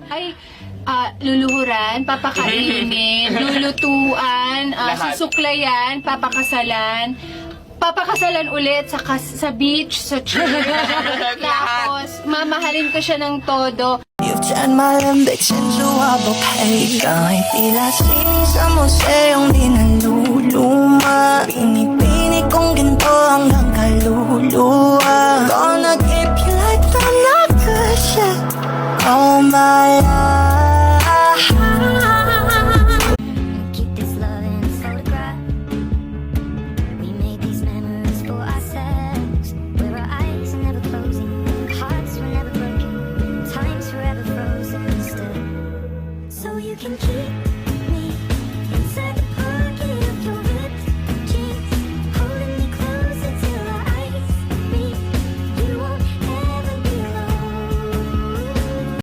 Ay, luluhuran, papakainin, lulutuan, Lahat. susuklayan, papakasalan ulit sa beach, sa chill. Tapos, mamahalin ko siya ng todo. You've turned my Olympics into a bouquet. Kahit tila sining sa museong di naluluma. Pinipini kong ginto hanggang kaluluwa. Gonna keep you like I'm not good yet. Oh my life. Keep this love in a photograph. We made these memories for ourselves, where our eyes are never closing, hearts were never broken, time's forever frozen still. So you can keep